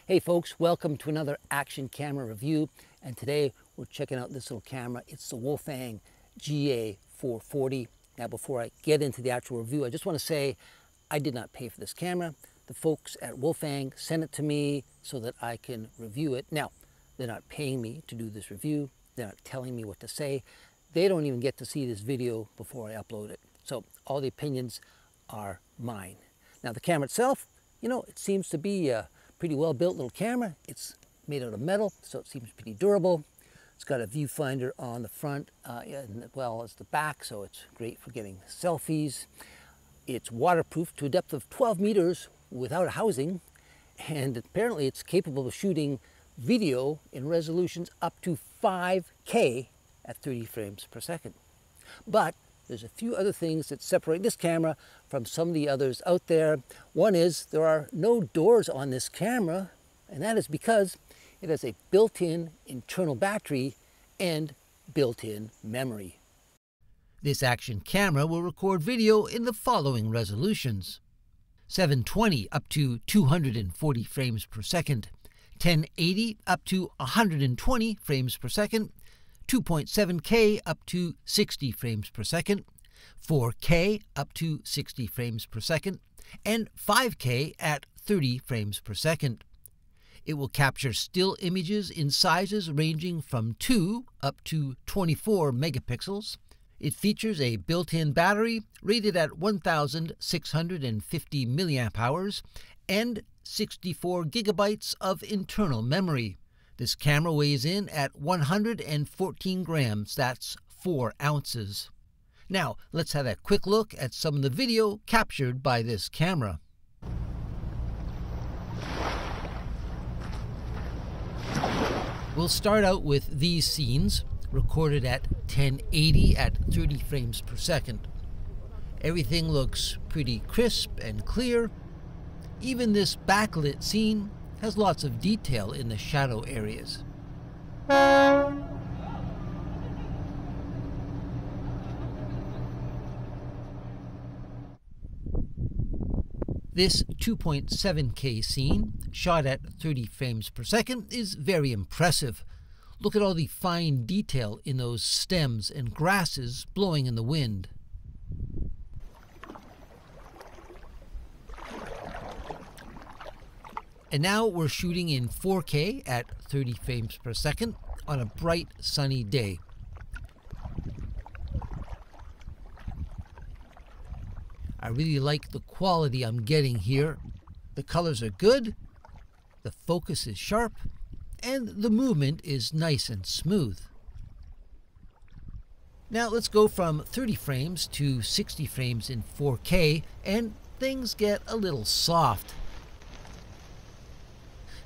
Hey folks, welcome to another action camera review, and today we're checking out this little camera. It's the Wolfang GA440. Now before I get into the actual review, I just want to say I did not pay for this camera. The folks at Wolfang sent it to me so that I can review it. Now, they're not paying me to do this review. They're not telling me what to say. They don't even get to see this video before I upload it. So all the opinions are mine. Now the camera itself, you know, it seems to be a pretty well built little camera. It's made out of metal, so it seems pretty durable. It's got a viewfinder on the front as well as the back, so it's great for getting selfies. It's waterproof to a depth of 12 meters without a housing, and apparently it's capable of shooting video in resolutions up to 5K at 30 frames per second. But there's a few other things that separate this camera from some of the others out there. One is there are no doors on this camera, and that is because it has a built-in internal battery and built-in memory. This action camera will record video in the following resolutions: 720 up to 240 frames per second, 1080 up to 120 frames per second, 2.7K up to 60 frames per second, 4K up to 60 frames per second, and 5K at 30 frames per second. It will capture still images in sizes ranging from 2 up to 24 megapixels. It features a built-in battery rated at 1,650 milliamp hours and 64 gigabytes of internal memory. This camera weighs in at 114 grams, that's 4 ounces. Now, let's have a quick look at some of the video captured by this camera. We'll start out with these scenes, recorded at 1080 at 30 frames per second. Everything looks pretty crisp and clear. Even this backlit scene has lots of detail in the shadow areas. This 2.7K scene, shot at 30 frames per second, is very impressive. Look at all the fine detail in those stems and grasses blowing in the wind. And now we're shooting in 4K at 30 frames per second on a bright, sunny day. I really like the quality I'm getting here. The colors are good, the focus is sharp, and the movement is nice and smooth. Now let's go from 30 frames to 60 frames in 4K, and things get a little soft.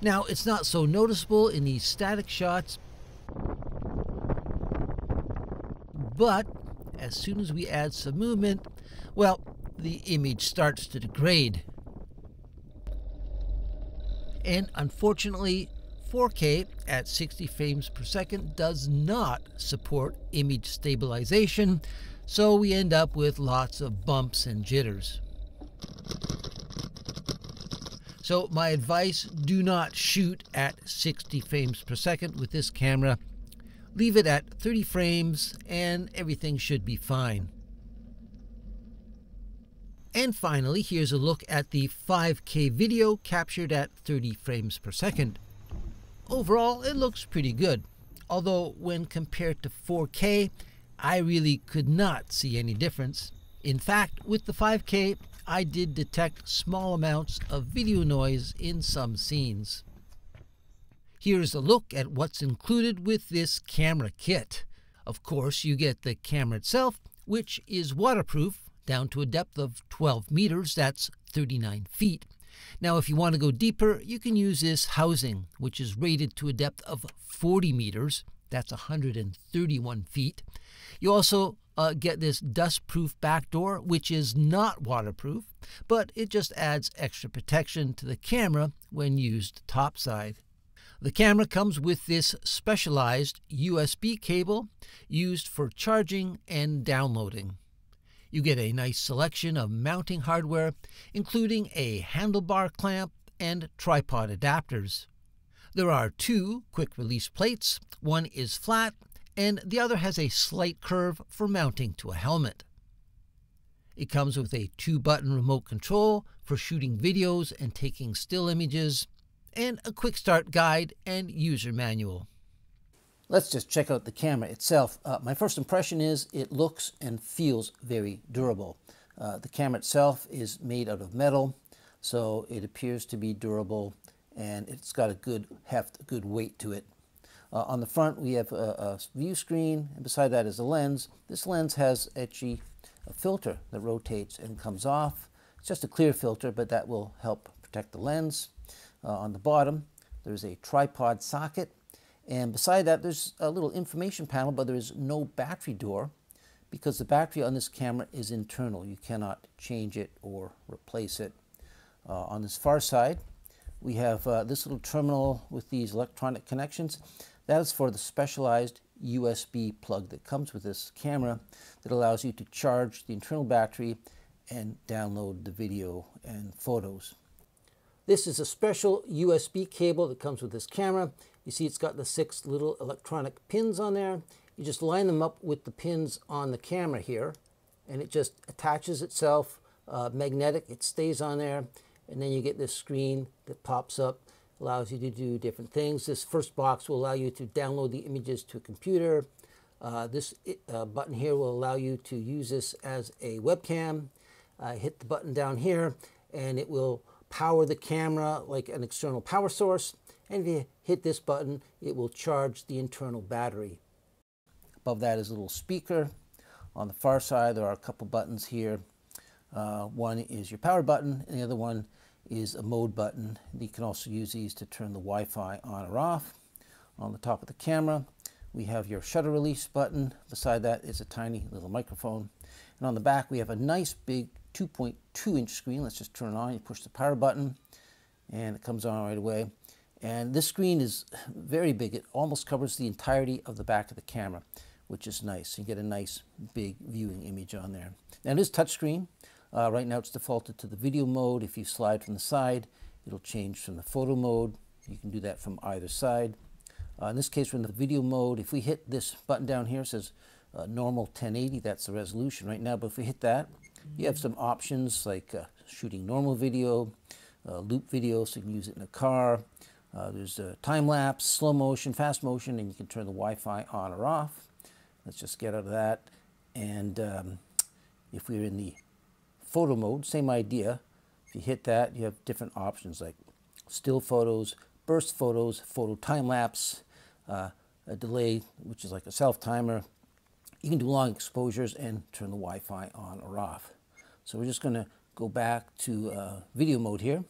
Now, it's not so noticeable in these static shots, but as soon as we add some movement, well, the image starts to degrade. And unfortunately, 4K at 60 frames per second does not support image stabilization, so we end up with lots of bumps and jitters. So my advice, do not shoot at 60 frames per second with this camera. Leave it at 30 frames and everything should be fine. And finally, here's a look at the 5K video captured at 30 frames per second. Overall, it looks pretty good, although when compared to 4K, I really could not see any difference. In fact, with the 5K, I did detect small amounts of video noise in some scenes. Here's a look at what's included with this camera kit. Of course, you get the camera itself, which is waterproof down to a depth of 12 meters, that's 39 feet. Now, if you want to go deeper, you can use this housing, which is rated to a depth of 40 meters, that's 131 feet. You also get this dust-proof back door, which is not waterproof, but it just adds extra protection to the camera when used topside. The camera comes with this specialized USB cable used for charging and downloading. You get a nice selection of mounting hardware, including a handlebar clamp and tripod adapters. There are two quick-release plates. One is flat, and the other has a slight curve for mounting to a helmet. It comes with a 2-button remote control for shooting videos and taking still images, and a quick start guide and user manual. Let's just check out the camera itself. My first impression is it looks and feels very durable. The camera itself is made out of metal, so it appears to be durable, and it's got a good heft, a good weight to it. On the front we have a view screen, and beside that is a lens. This lens has actually a filter that rotates and comes off. It's just a clear filter, but that will help protect the lens. On the bottom there's a tripod socket, and beside that there's a little information panel, but there is no battery door because the battery on this camera is internal. You cannot change it or replace it. On this far side we have this little terminal with these electronic connections. That is for the specialized USB plug that comes with this camera that allows you to charge the internal battery and download the video and photos. This is a special USB cable that comes with this camera. You see it's got the 6 little electronic pins on there. You just line them up with the pins on the camera here, and it just attaches itself, magnetic, it stays on there, and then you get this screen that pops up, allows you to do different things. This first box will allow you to download the images to a computer. This button here will allow you to use this as a webcam. Hit the button down here and it will power the camera like an external power source. And if you hit this button, it will charge the internal battery. Above that is a little speaker. On the far side, there are a couple buttons here. One is your power button, and the other one is a mode button. You can also use these to turn the Wi-Fi on or off. On the top of the camera, we have your shutter release button. Beside that is a tiny little microphone. And on the back, we have a nice big 2.2-inch screen. Let's just turn it on. You push the power button, and it comes on right away. And this screen is very big. It almost covers the entirety of the back of the camera, which is nice. You get a nice big viewing image on there. Now it is touchscreen. Right now it's defaulted to the video mode. If you slide from the side, it'll change from the photo mode. You can do that from either side. In this case, we're in the video mode. If we hit this button down here, it says normal 1080, that's the resolution right now. But if we hit that, you have some options like shooting normal video, loop video, so you can use it in a car. There's time-lapse, slow motion, fast motion, and you can turn the Wi-Fi on or off. Let's just get out of that. And if we're in the photo mode, same idea. If you hit that, you have different options like still photos, burst photos, photo time-lapse, a delay, which is like a self-timer. You can do long exposures and turn the Wi-Fi on or off. So we're just going to go back to video mode here,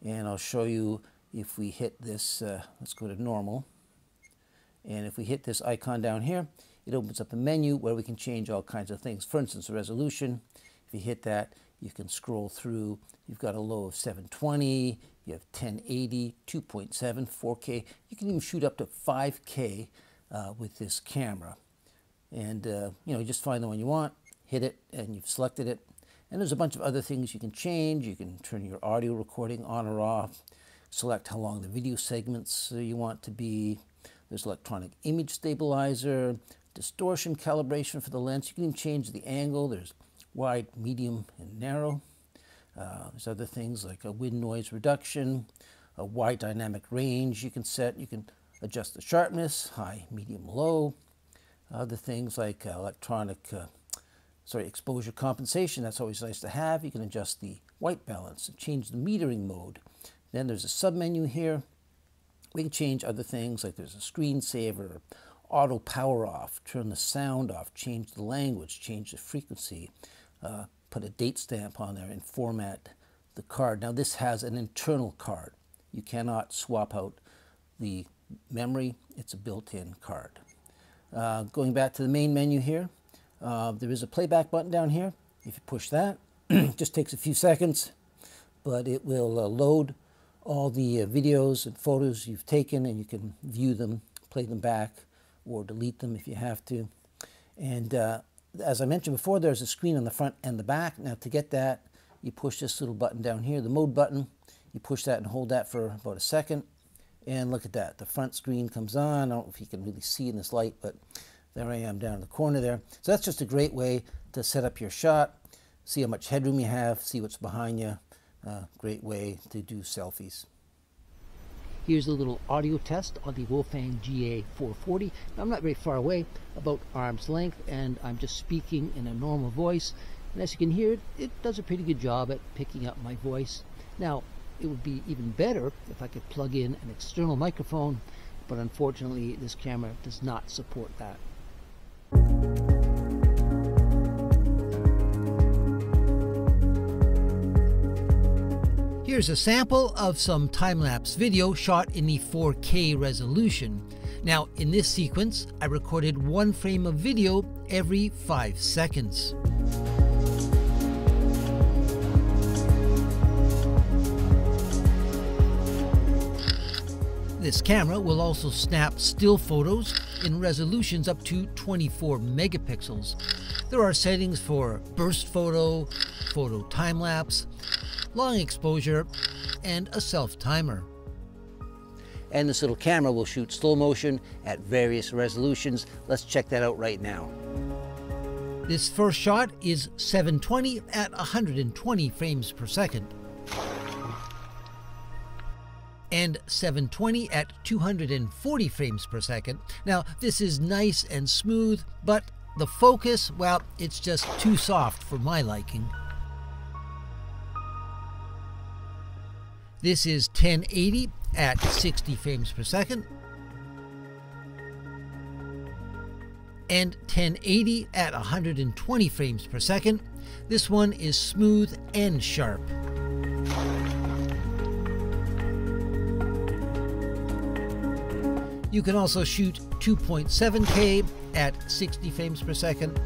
and I'll show you if we hit this, let's go to normal. And if we hit this icon down here, it opens up a menu where we can change all kinds of things. For instance, the resolution. If you hit that, you can scroll through. You've got a low of 720, you have 1080, 2.7, 4K. You can even shoot up to 5K with this camera. And you just find the one you want, hit it, and you've selected it. And there's a bunch of other things you can change. You can turn your audio recording on or off, select how long the video segments you want to be. There's electronic image stabilizer, distortion calibration for the lens. You can even change the angle. There's wide, medium, and narrow. There's other things like a wind noise reduction, a wide dynamic range you can set. You can adjust the sharpness, high, medium, low. Other things like exposure compensation. That's always nice to have. You can adjust the white balance and change the metering mode. Then there's a submenu here. We can change other things like there's a screensaver, auto power off, turn the sound off, change the language, change the frequency, put a date stamp on there and format the card. Now this has an internal card. You cannot swap out the memory. It's a built-in card. Going back to the main menu here, there is a playback button down here. If you push that, it just takes a few seconds, but it will load all the videos and photos you've taken, and you can view them, play them back, or delete them if you have to. And as I mentioned before, there's a screen on the front and the back. Now to get that, you push this little button down here, the mode button. You push that and hold that for about a second, and look at that. The front screen comes on. I don't know if you can really see in this light, but there I am down in the corner there. So that's just a great way to set up your shot, see how much headroom you have, see what's behind you. Great way to do selfies. Here's a little audio test on the Wolfang GA440. Now, I'm not very far away, about arm's length, and I'm just speaking in a normal voice. And as you can hear, it does a pretty good job at picking up my voice. Now, it would be even better if I could plug in an external microphone, but unfortunately this camera does not support that. Here's a sample of some time-lapse video shot in the 4K resolution. Now, in this sequence, I recorded 1 frame of video every 5 seconds. This camera will also snap still photos in resolutions up to 24 megapixels. There are settings for burst photo, photo time-lapse, long exposure, and a self-timer. And this little camera will shoot slow motion at various resolutions. Let's check that out right now. This first shot is 720 at 120 frames per second. And 720 at 240 frames per second. Now, this is nice and smooth, but the focus, well, it's just too soft for my liking. This is 1080 at 60 frames per second. And 1080 at 120 frames per second. This one is smooth and sharp. You can also shoot 2.7K at 60 frames per second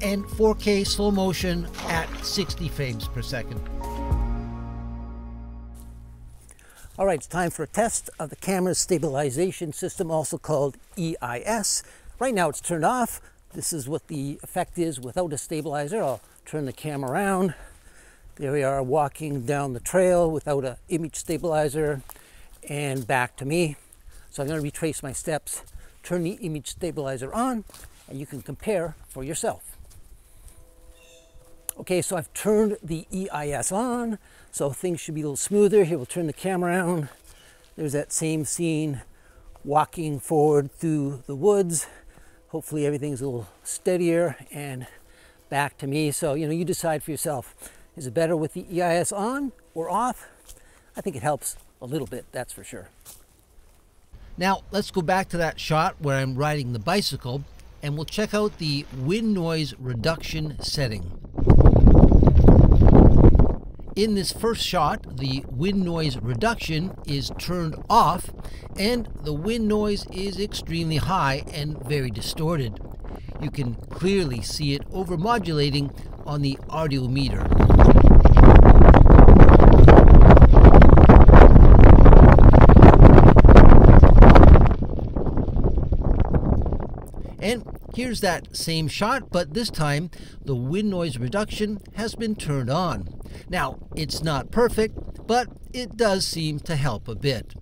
and 4K slow motion at 60 frames per second. All right, it's time for a test of the camera's stabilization system, also called EIS. Right now it's turned off. This is what the effect is without a stabilizer. I'll turn the camera around. There we are walking down the trail without an image stabilizer, and back to me. So I'm going to retrace my steps, turn the image stabilizer on, and you can compare for yourself. Okay, so I've turned the EIS on, so things should be a little smoother. Here, we'll turn the camera around. There's that same scene, walking forward through the woods. Hopefully everything's a little steadier, and back to me. So, you decide for yourself. Is it better with the EIS on or off? I think it helps a little bit, that's for sure. Now, let's go back to that shot where I'm riding the bicycle, and we'll check out the wind noise reduction setting. In this first shot, the wind noise reduction is turned off, and the wind noise is extremely high and very distorted. You can clearly see it overmodulating on the audio meter. And here's that same shot, but this time the wind noise reduction has been turned on. Now, it's not perfect, but it does seem to help a bit.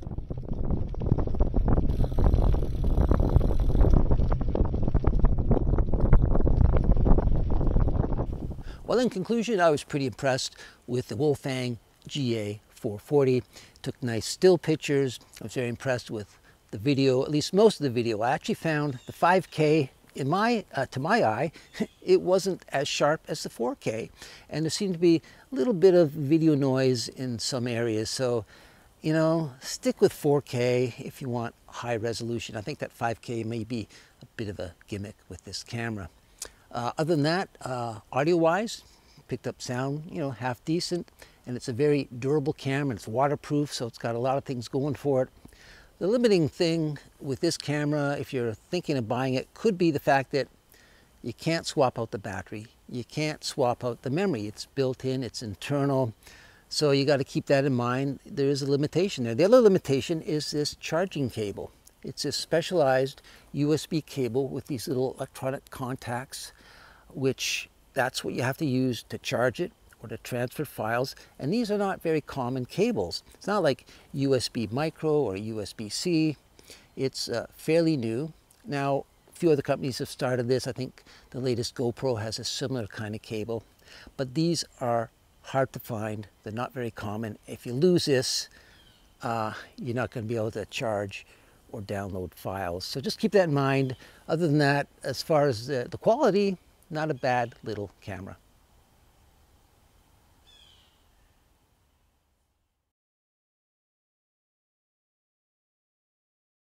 Well, in conclusion, I was pretty impressed with the Wolfang GA440. Took nice still pictures. I was very impressed with the video, at least most of the video. I actually found the 5K, to my eye, it wasn't as sharp as the 4K. And there seemed to be a little bit of video noise in some areas. So, stick with 4K if you want high resolution. I think that 5K may be a bit of a gimmick with this camera. Other than that, audio-wise, picked up sound, half decent. And it's a very durable camera. It's waterproof, so it's got a lot of things going for it. The limiting thing with this camera, if you're thinking of buying it, could be the fact that you can't swap out the battery. You can't swap out the memory. It's built in, it's internal. So you got to keep that in mind. There is a limitation there. The other limitation is this charging cable. It's a specialized USB cable with these little electronic contacts, which that's what you have to use to charge it or to transfer files, and these are not very common cables. It's not like USB micro or USB-C. It's fairly new. Now, a few other companies have started this. I think the latest GoPro has a similar kind of cable, but these are hard to find. They're not very common. If you lose this, you're not going to be able to charge or download files. So just keep that in mind. Other than that, as far as the quality, not a bad little camera.